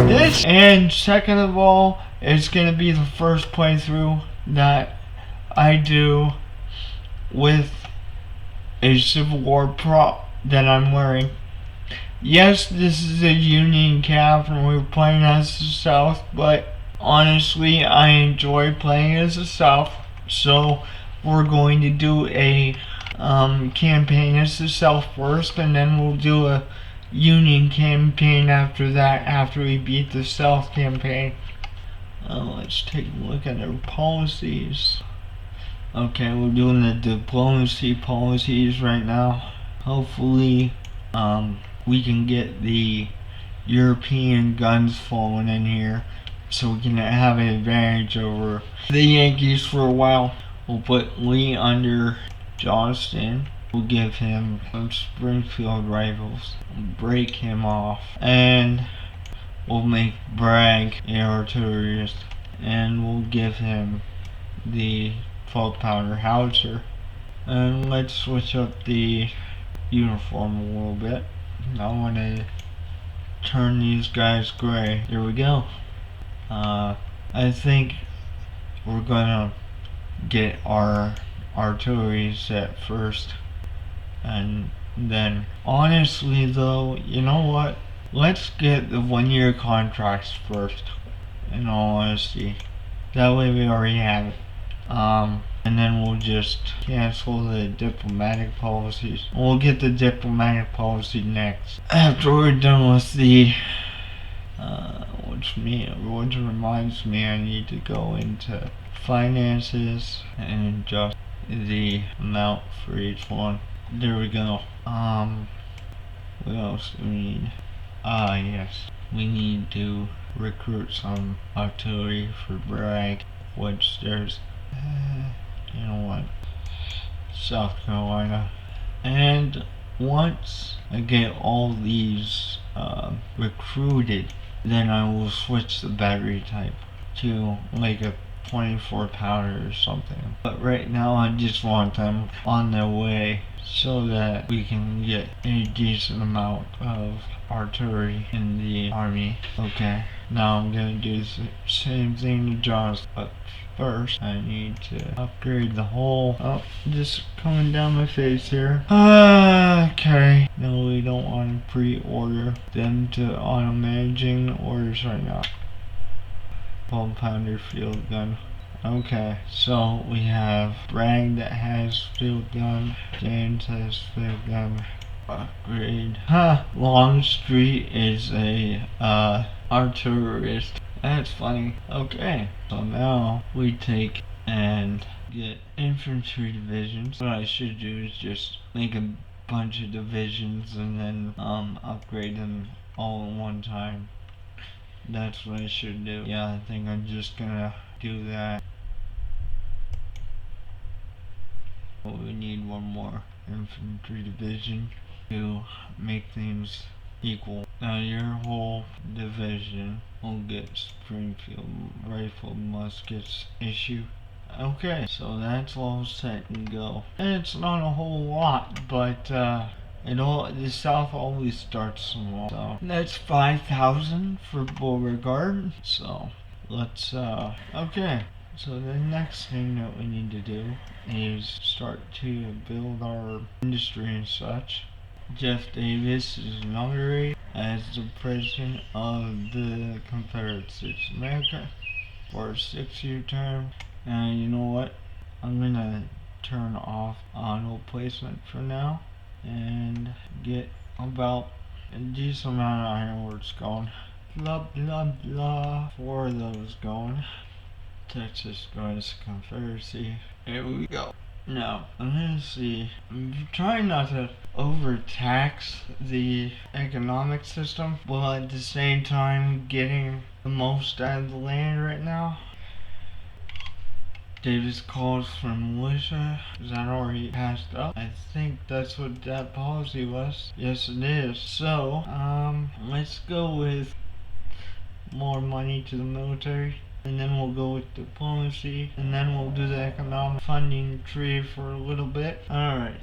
This, and second of all, it's gonna be the first playthrough that I do with a Civil War prop that I'm wearing. Yes, this is a Union cap and we're playing as the South, but honestly, I enjoy playing as the South, so we're going to do a campaign as the South first, and then we'll do a Union campaign after that, after we beat the South campaign. Let's take a look at our policies. Okay, we're doing the diplomacy policies right now. Hopefully, we can get the European guns flowing in here so we can have an advantage over the Yankees for a while. We'll put Lee under Johnston. We'll give him some Springfield rifles. We'll break him off. And we'll make Bragg an artillerist. And we'll give him the 12-pounder howitzer. And let's switch up the uniform a little bit. I want to turn these guys gray. There we go. I think we're gonna get our artillery set first, and then honestly though, you know what, let's get the 1-year contracts first, in all honesty. That way we already have it. And then we'll just cancel the diplomatic policies. We'll get the diplomatic policy next, after we're done with the which reminds me, I need to go into finances and adjust the amount for each one. There we go. What else do we need? Yes, we need to recruit some artillery for Bragg, which there's you know what, South Carolina. And once I get all these recruited, then I will switch the battery type to like a 24-pounder or something. But right now I just want them on their way so that we can get a decent amount of artillery in the army. Okay, now I'm gonna do the same thing to John's, but first I need to upgrade the whole, just coming down my face here. Okay, no, we don't want to pre-order them to auto managing orders right now. 12-pounder field gun. Okay, so we have Bragg that has field gun, James has field gun. Upgrade. Longstreet is a artillerist. That's funny. Okay, so now we take and get infantry divisions. What I should do is just make a bunch of divisions and then upgrade them all at one time. That's what I should do. Yeah, I think I'm just gonna do that. But we need one more infantry division to make things equal. Now your whole division will get Springfield rifle muskets issue. Okay, so that's all set and go. And it's not a whole lot, but the South always starts small. So that's 5,000 for Beauregard. So let's okay. So the next thing that we need to do is start to build our industry and such. Jeff Davis is inaugurated as the President of the Confederate States of America for a 6-year term. And you know what? I'm gonna turn off auto placement for now and get about a decent amount of ironworks going. Blah blah blah. 4 of those going. Texas goes Confederacy. Here we go. Now, I'm gonna see. I'm trying not to overtax the economic system while at the same time getting the most out of the land right now. Davis calls for militia. Is that already passed up? I think that's what that policy was. Yes, it is. So, let's go with more money to the military. and then we'll go with diplomacy, and then we'll do the economic funding tree for a little bit. Alright,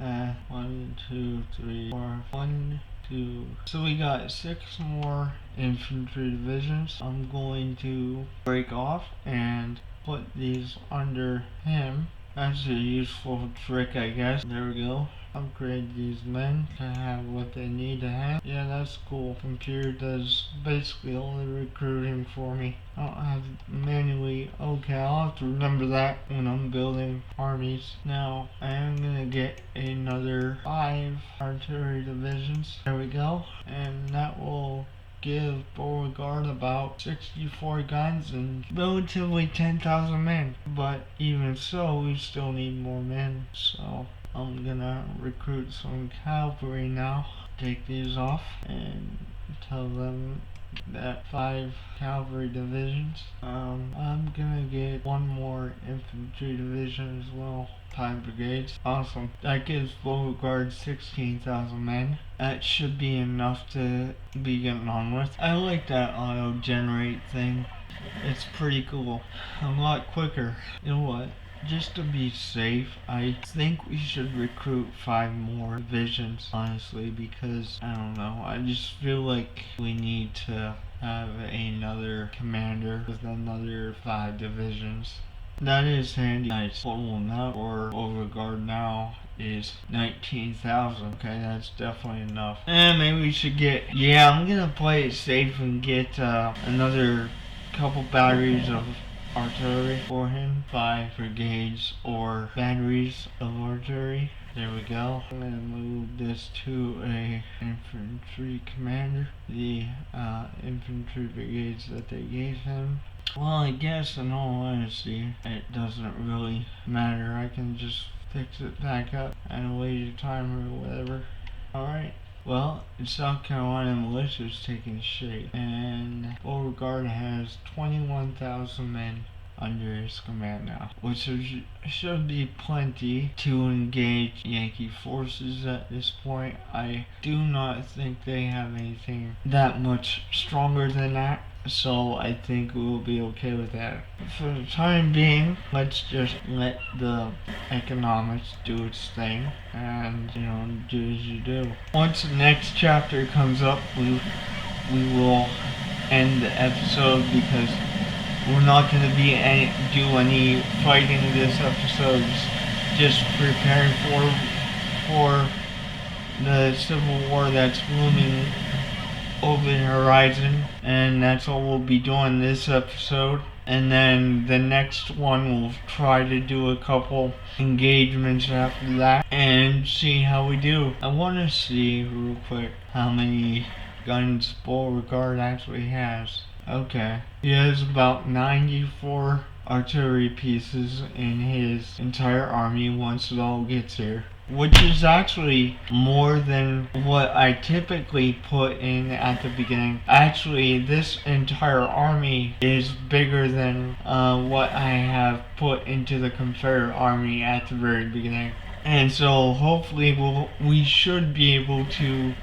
1, 2, 3, 4, 1, 2. So we got 6 more infantry divisions. I'm going to break off and put these under him. That's a useful trick, I guess. There we go. Upgrade these men to have what they need to have. Yeah, that's cool. Computer does basically all the recruiting for me. I don't have to manually. Okay, I'll have to remember that when I'm building armies. Now, I am gonna get another 5 artillery divisions. There we go. And that will give Beauregard about 64 guns and relatively 10,000 men. But even so, we still need more men. So I'm gonna recruit some cavalry now. Take these off and tell them that 5 cavalry divisions. I'm gonna get 1 more infantry division as well. 5 brigades. Awesome. That gives Beauregard 16,000 men. That should be enough to be getting on with. I like that auto generate thing. It's pretty cool. A lot quicker. You know what? Just to be safe, I think we should recruit 5 more divisions, honestly, because, I don't know, I just feel like we need to have another commander with another 5 divisions. That is handy. Nice. Total amount for Beauregard now is 19,000. Okay, that's definitely enough. And maybe we should get, yeah, I'm gonna play it safe and get another couple batteries of artillery for him. 5 brigades or batteries of artillery. There we go. I'm gonna move this to a infantry commander. The infantry brigades that they gave him. Well, I guess in all honesty, it doesn't really matter. I can just fix it back up at a later time or whatever. Alright. Well, South Carolina militia is taking shape, and Beauregard has 21,000 men under his command now, which should be plenty to engage Yankee forces at this point. I do not think they have anything that much stronger than that, so I think we'll be okay with that. For the time being, let's just let the economics do its thing, and, you know, do as you do. Once the next chapter comes up, we will end the episode, because we're not going to be do any fighting this episode. Just preparing for the Civil War that's looming over the horizon, and that's all we'll be doing this episode. And then the next one we'll try to do a couple engagements after that and see how we do. I want to see real quick how many guns Beauregard actually has. Okay, he has about 94 artillery pieces in his entire army once it all gets here, which is actually more than what I typically put in at the beginning. Actually, this entire army is bigger than what I have put into the Confederate Army at the very beginning. And so hopefully we should be able to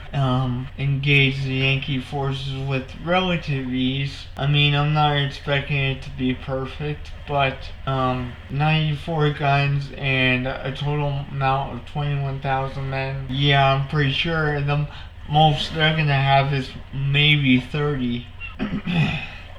engage the Yankee forces with relative ease. I mean, I'm not expecting it to be perfect, but 94 guns and a total amount of 21,000 men. Yeah, I'm pretty sure the most they're gonna have is maybe 30.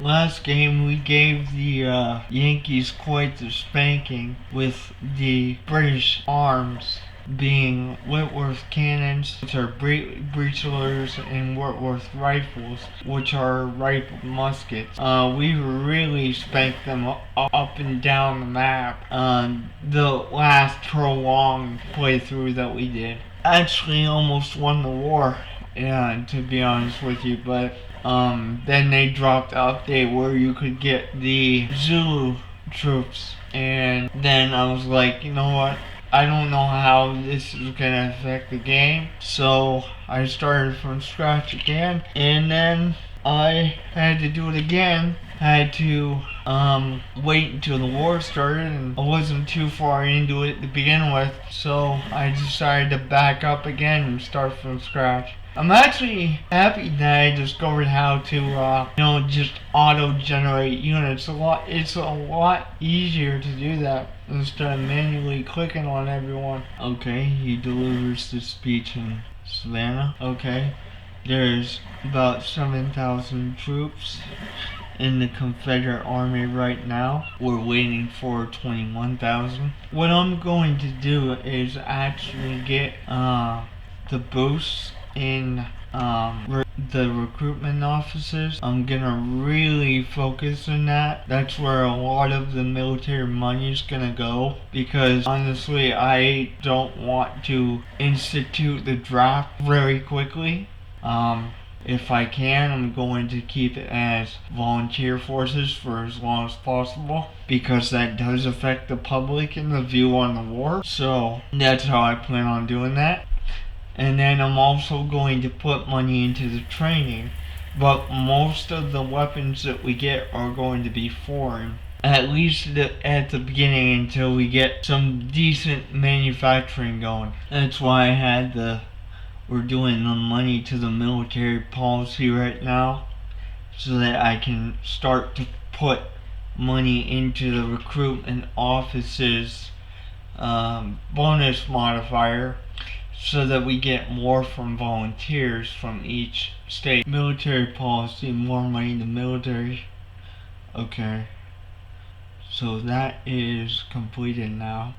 Last game we gave the Yankees quite the spanking with the British arms being Whitworth cannons, which are breechloaders, and Whitworth rifles, which are rifled muskets. We really spanked them up and down the map the last prolonged playthrough that we did. Actually almost won the war, yeah, to be honest with you, but then they dropped the update where you could get the Zulu troops, and then I was like, you know what, I don't know how this is gonna affect the game, so I started from scratch again, and then I had to do it again. I had to wait until the war started, and I wasn't too far into it to begin with, so I decided to back up again and start from scratch. I'm actually happy that I discovered how to, just auto-generate units. It's a lot easier to do that instead of manually clicking on everyone. Okay, he delivers the speech in Savannah. Okay, there's about 7,000 troops in the Confederate Army right now. We're waiting for 21,000. What I'm going to do is actually get the boosts in the recruitment offices. I'm gonna really focus on that. That's where a lot of the military money is gonna go, because honestly I don't want to institute the draft very quickly. If I can, I'm going to keep it as volunteer forces for as long as possible, because that does affect the public and the view on the war. So that's how I plan on doing that. And then I'm also going to put money into the training, but most of the weapons that we get are going to be foreign. At least at the beginning, until we get some decent manufacturing going. That's why we're doing the money to the military policy right now, so that I can start to put money into the recruitment offices bonus modifier, so that we get more from volunteers from each state. Military policy, more money to military. Okay, so that is completed now.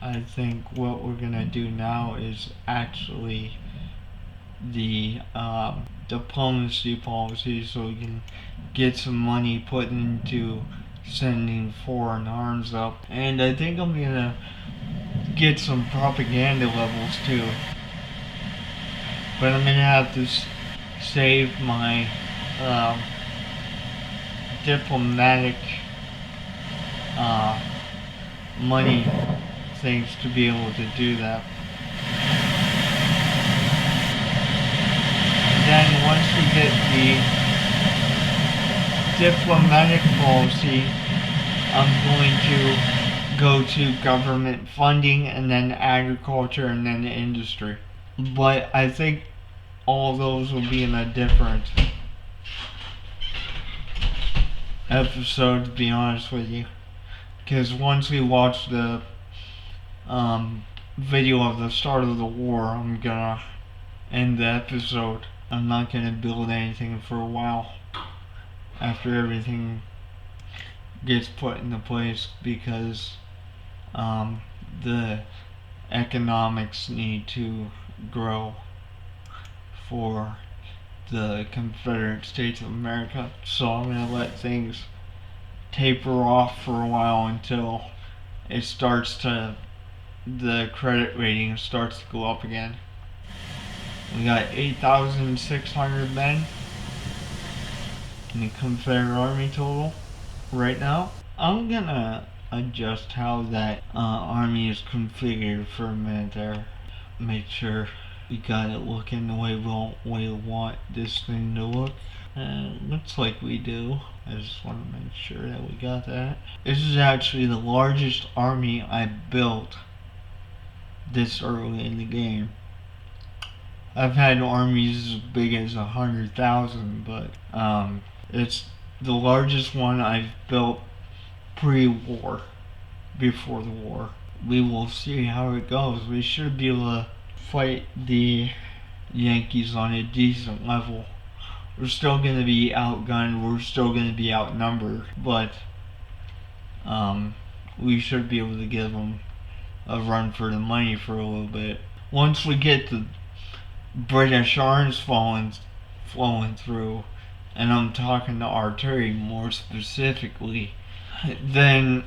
I think what we're gonna do now is actually the diplomacy policy, so we can get some money put into sending foreign arms up. And I think I'm gonna get some propaganda levels too, but I'm gonna have to save my diplomatic money things to be able to do that. Then once we get the diplomatic policy, I'm going to go to government funding, and then agriculture, and then industry. But I think all those will be in a different episode, to be honest with you. Because once we watch the video of the start of the war, I'm gonna end the episode. I'm not gonna build anything for a while after everything gets put into place, because the economics need to grow for the Confederate States of America. So I'm gonna let things taper off for a while until it starts to, the credit rating starts to go up again. We got 8,600 men in the Confederate Army total right now. I'm gonna adjust how that army is configured for a minute there. Make sure we got it looking the way we want this thing to look. Looks like we do. I just want to make sure that we got that. This is actually the largest army I built this early in the game. I've had armies as big as 100,000, but it's the largest one I've built pre-war, before the war. We will see how it goes. We should be able to fight the Yankees on a decent level. We're still going to be outgunned, we're still going to be outnumbered, but we should be able to give them a run for the money for a little bit. Once we get the British arms flowing through, and I'm talking to artillery more specifically, then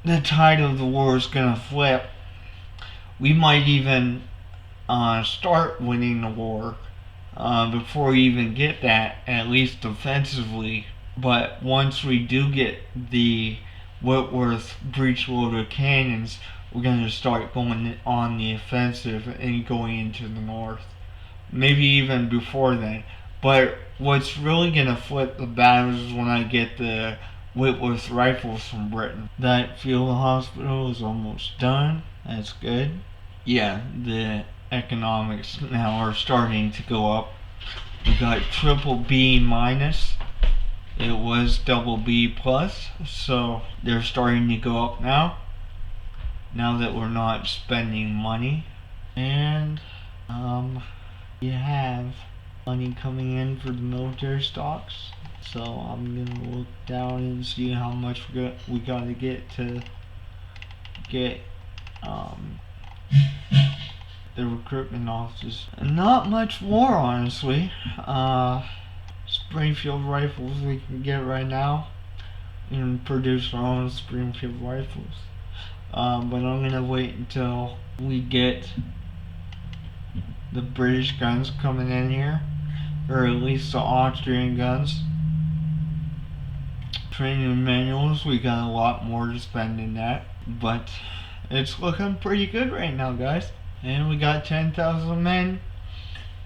the tide of the war is going to flip. We might even start winning the war before we even get that, at least defensively. But once we do get the Whitworth breech-loader cannons, we're going to start going on the offensive and going into the north. Maybe even before then. But what's really going to flip the battles is when I get the Whitworth rifles from Britain. That field hospital is almost done. That's good. Yeah, the economics now are starting to go up. We got triple B minus. It was double B plus, so they're starting to go up now. Now that we're not spending money, and you have money coming in for the military stocks. So I'm gonna look down and see how much we gotta get to get the recruitment offices. Not much more, honestly. Springfield rifles we can get right now. We can produce our own Springfield rifles. But I'm gonna wait until we get the British guns coming in here, or at least the Austrian guns. Training manuals, we got a lot more to spend in that, but it's looking pretty good right now, guys. And we got 10,000 men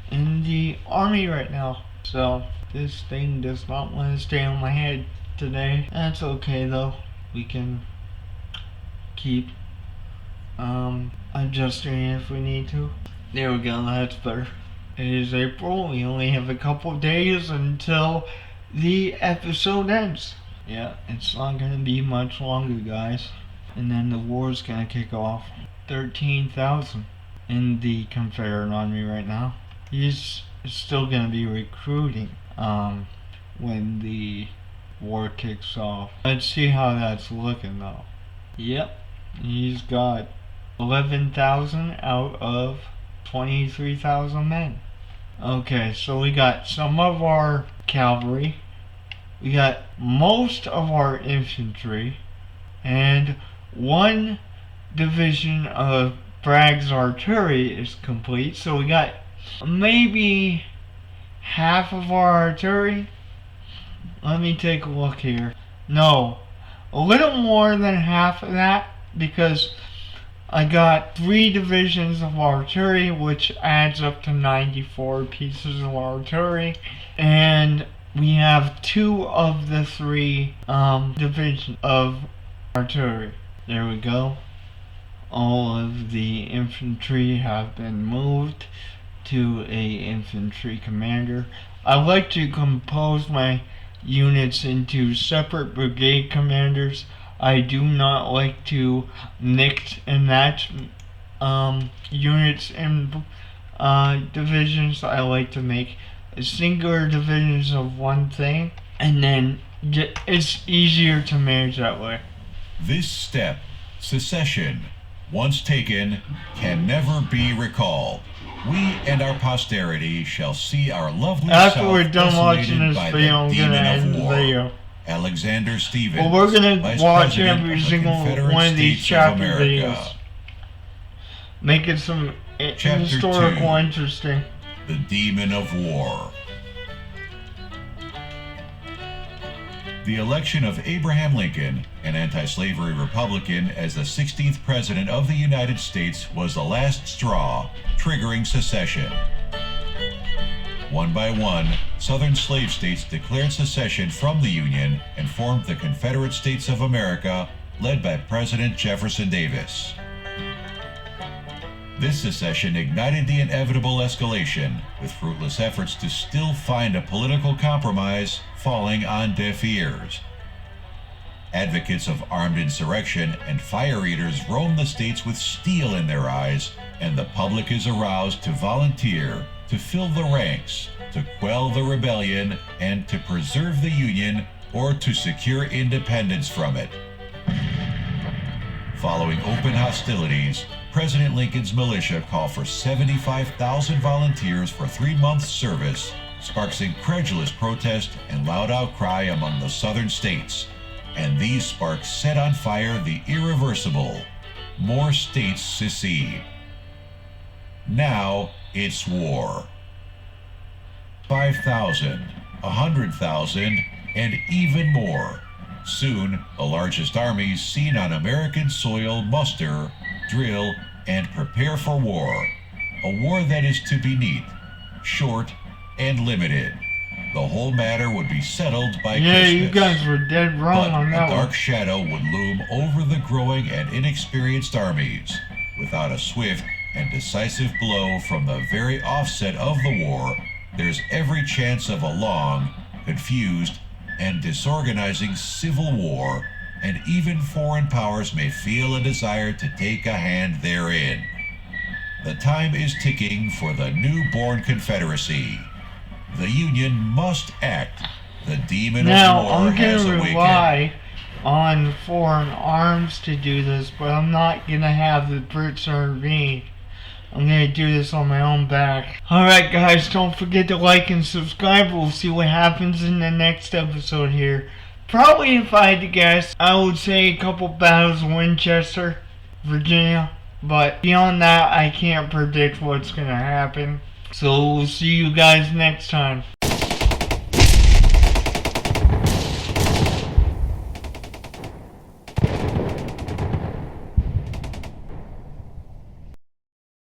in the army right now. So this thing does not want to stay on my head today. That's okay though. We can keep adjusting it if we need to. There we go, that's better. It is April. We only have a couple days until the episode ends. Yeah, it's not gonna be much longer, guys. And then the war's gonna kick off. 13,000 in the Confederate Army right now. He's still gonna be recruiting when the war kicks off. Let's see how that's looking though. Yep, he's got 11,000 out of 23,000 men. Okay, so we got some of our cavalry, we got most of our infantry, and one division of Bragg's artillery is complete. So we got maybe half of our artillery. Let me take a look here. No, a little more than half of that, because I got 3 divisions of artillery, which adds up to 94 pieces of artillery, and we have 2 of the 3 divisions of artillery. There we go. All of the infantry have been moved to a infantry commander. I like to compose my units into separate brigade commanders. I do not like to mix and match units and divisions. I like to make singular divisions of one thing, and then it's easier to manage that way. This step, secession, once taken, can never be recalled. We and our posterity shall see our lovely After South we're done watching this by video, I'm the gonna demon end of the war. video. Alexander Stevens, Well, we're gonna Vice watch President every of the single Confederate one of these States chapter of America. videos. Making some Chapter historical 2. interesting. The demon of war. The election of Abraham Lincoln, an anti-slavery Republican, as the 16th President of the United States was the last straw, triggering secession. One by one, Southern slave states declared secession from the Union and formed the Confederate States of America, led by President Jefferson Davis. This secession ignited the inevitable escalation, with fruitless efforts to still find a political compromise falling on deaf ears. Advocates of armed insurrection and fire eaters roam the states with steel in their eyes, and the public is aroused to volunteer, to fill the ranks, to quell the rebellion, and to preserve the Union or to secure independence from it. Following open hostilities, President Lincoln's militia called for 75,000 volunteers for 3-month service, sparks incredulous protest and loud outcry among the southern states. And these sparks set on fire the irreversible. More states secede. Now it's war. 5,000, 100,000, and even more. Soon, the largest armies seen on American soil muster, drill, and prepare for war. A war that is to be neat, short, and limited. The whole matter would be settled by Christmas. You guys were dead wrong But on that a dark one. shadow would loom over the growing and inexperienced armies. Without a swift, and decisive blow from the very offset of the war, there's every chance of a long, confused, and disorganizing civil war, and even foreign powers may feel a desire to take a hand therein. The time is ticking for the newborn Confederacy. The Union must act. The demon Now, of war I'm has going to awakened. rely on foreign arms to do this, but I'm not going to have the Brits intervene. I'm going to do this on my own back. Alright guys, don't forget to like and subscribe. We'll see what happens in the next episode here. Probably, if I had to guess, I would say a couple battles of Winchester, Virginia. But beyond that, I can't predict what's going to happen. So we'll see you guys next time.